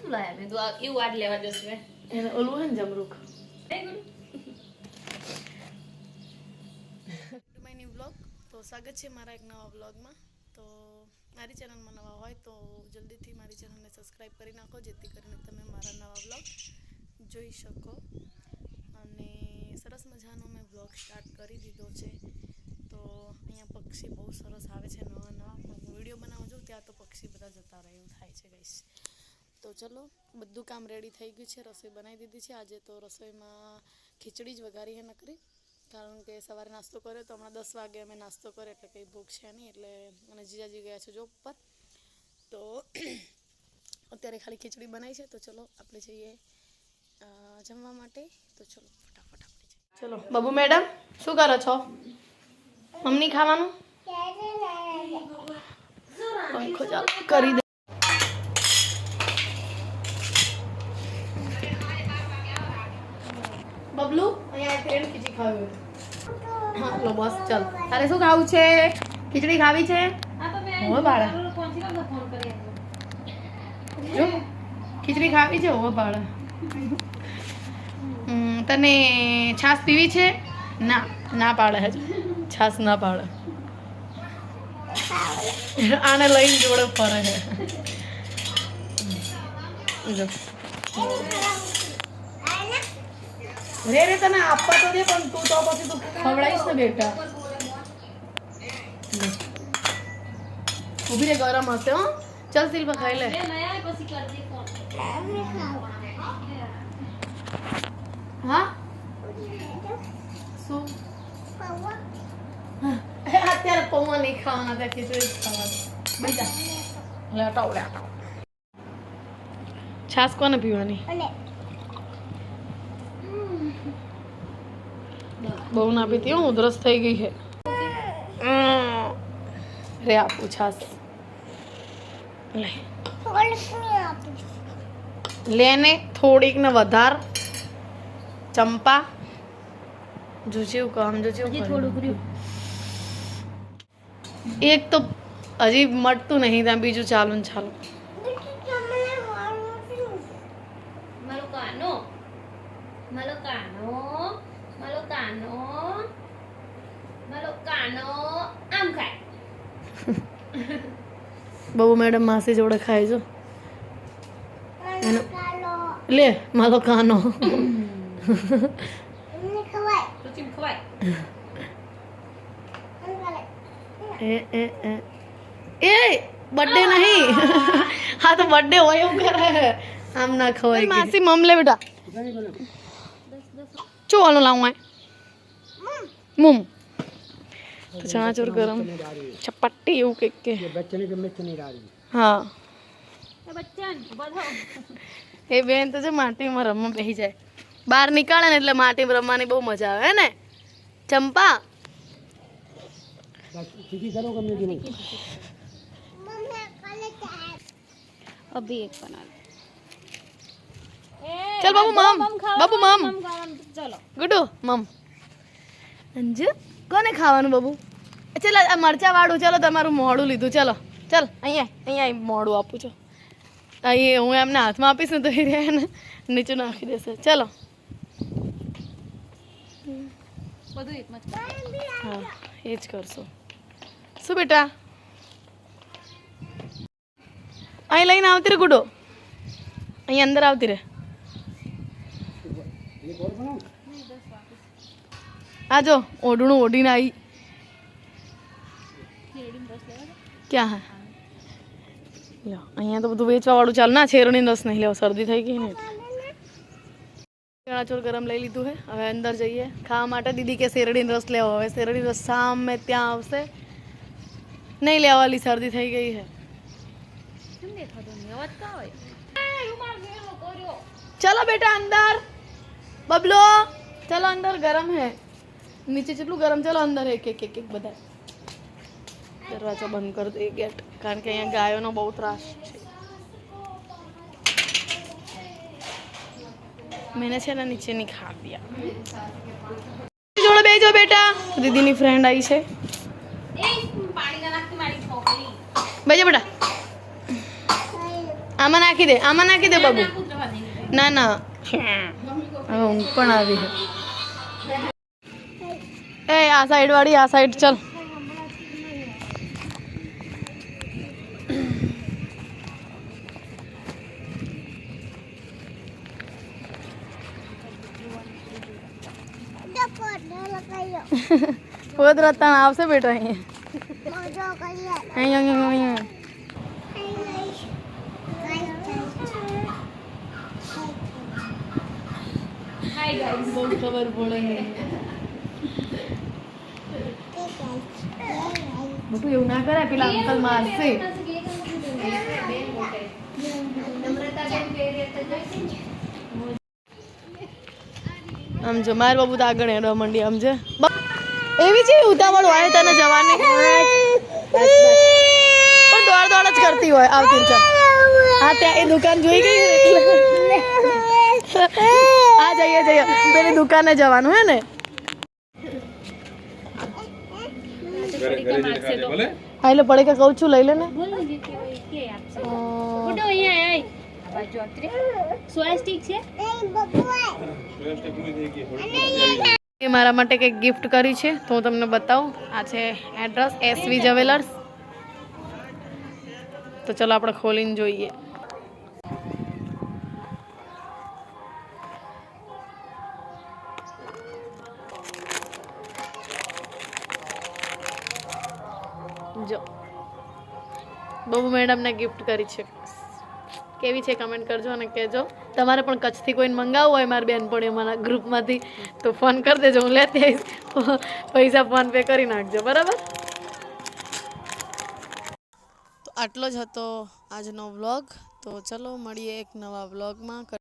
શું લાયા મેં તો એવું વાટ લેવા જશે એને ઓલું હે ને જમરૂખ માયની વ્લોગ તો સ્વાગત છે મારા એક નવા વ્લોગમાં તો મારી ચેનલમાં નવા હોય તો જલ્દીથી મારી ચેનલને સબસ્ક્રાઈબ કરી નાખો જેથી કરીને તમે મારા નવા વ્લોગ જોઈ શકો અને સરસ મજાનો મેં વ્લોગ સ્ટાર્ટ કરી દીધો છે તો અહીંયા પક્ષી બહુ સરસ આવે છે નવા નવા હું વિડીયો બનાવું છું ત્યાં તો પક્ષી બધા જતા રહે એવું થાય છે ગાઈસ તો ચલો બધું કામ રેડી થઈ ગયું છે રસોઈ બનાવી દીધી છે આજે તો રસોઈમાં ખીચડી જ વઘારી હે નકરી કારણ કે સવારે નાસ્તો કર્યો તો હમણાં 10 વાગે અમે નાસ્તો કર્યો એટલે કંઈ ભૂખ છે નહીં એટલે અને જીજાજી ગયા છે જોબ પર તો અત્યારે ખાલી ખીચડી બનાવી છે તો ચલો આપણે જઈએ જમવા માટે તો ચલો ફટાફટ આપણે જઈએ ચલો બાબુ મેડમ શું કરો છો મમ્મી ખાવાનું પંખો ચાલુ કરી દે બબલુ અહીંયા ટ્રેન ખીચડી ખાવી હા લો બસ ચાલ તારે શું ખાવું છે ખીચડી ખાવી છે હો બાળા જો ખીચડી ખાવી છે હો બાળા તને છાશ પીવી છે ના ના પાડે હજુ છાશ ના પાડે આને લઈને જોડે ફરે છે જો રે રે તને આપવા તો દે પણ તું તો પછી તું ખવડાવીશ ને બેટા ઊભી રે ગરમ હશે હો ચાલ સિલ્વા ખાઈ લે હા શું અત્યારે પૌવા નહીં ખાવાના ત્યાં ખીચડી ખાવાનું બેટા લેટાવ લેટાવ છાશ કોને પીવાની બહુ ના પીતી હું ઉધરસ થઈ ગઈ છે રે આપું છાશ લે લેને થોડીક ને વધાર ચંપા જોજેવું કામ જોજેવું થોડુંક રહ્યું એક તો હજી મળતું નહીં ત્યાં બીજું ચાલુ ને ચાલુ બાબુ મેડમ માસી જોડે ખાય જો લે મારો કાનો એ બર્થડે નહીં હા તો બર્થડે હોય એવું કરે આમ ના ખવાય માસી મમ લે બેટા શું વાલો લાવું મમ तो चनाचूर गरम चपट्टी એવું કંઈક કે બચ્ચને કે મેચ નહીં રાડી હા બચ્ચન બધો એ બેન તો જે માટીમાં રમવા બેસી જાય બહાર નીકળે ને એટલે માટીમાં રમવાની બહુ મજા આવે હે ને ચંપા ઠીકી કરો કે મેં નહીં મમ્મી કાલે અભી એક બના चल बाबू मम चलो गुड्डू मम अंजू કોને ખાવાનું બાબુ ચાલો આ મરચા વાળું ચાલો તમારું મોડું લીધું ચાલો ચાલ અહીંયા મોડું આપું છું અહીં હું એમને હાથમાં આપીશ ને તો એ રહે ને નીચે નાખી દેશે ચાલો હા એ જ કરશો શું બેટા અહીં લઈને આવતી રે ગુડો અહીં અંદર આવતી રે आ जो ओढ़णू ओढ़ीने आई क्या है लो अहियाँ तो બધું વેચવા વાળું ચાલ ના શેરણી રસ નહીં લેવો શરદી થઈ ગઈ ને ચણાચોર ગરમ લઈ લીધું હે હવે અંદર જઈએ ખાવા માટે દીદી કે શેરડી રસ લેવો હવે શેરડી રસ સામે ત્યાં આવશે નહીં લેવાલી શરદી થઈ ગઈ હે चलो बेटा अंदर बबलो चलो अंदर गरम है नीचे चेटલું गरम चलो अंदर एक एक एक एक બધા દરવાજો બંધ कर दे गेट કારણ કે અહીંયા ગાયોનો બહુ ત્રાસ છે मैंने છે ને નીચે ની ખા દિયા જોડે બેજો બેટા દીદીની ફ્રેન્ડ આવી છે એ પાણી ના નાખતી મારી છોકરી બેજો બેટા આમાં નાખી દે બાબુ ના ના હવે ઊંઘ પણ આવી એ આ સાઈડ વાળી આ સાઈડ ચલ પોત રત્તા આવશે બેટા અહીંયા બહુ ખબર પડે મોટું એવું ના કરાય પેલા અંકલ મારશે આમ જો માર બાબુ તો આગળ હેડવા માંડી આમ છે એવી છે ઉતાવળ હોય તને જવાની પણ દોડ દોડ જ કરતી હોય આવતી ચાલ હા ત્યાં એ દુકાન જોઈ ગઈ આ જઈએ પેલી દુકાને જવાનું હે ને હા એટલે પડે કે કહું છું લઈ લે ને એ મારા માટે કંઈક ગિફ્ટ કરી છે તો હું તમને બતાવું આ છે એડ્રેસ એસવી જ્વેલર્સ તો ચલો આપણે ખોલીને જોઈએ જો બબુ મેડમને ગિફ્ટ કરી છે કેવી છે કમેન્ટ કરજો અને કહેજો તમારે પણ કચ્છથી કોઈને મંગાવવું હોય મારી બેનપણી મારા ગ્રુપમાંથી તો ફોન કરી દેજો હું લેતી આવીશ પૈસા ફોન પે કરી નાખજો બરાબર તો આટલો જ હતો આજનો વ્લોગ તો ચલો મળીએ એક નવા વ્લોગમાં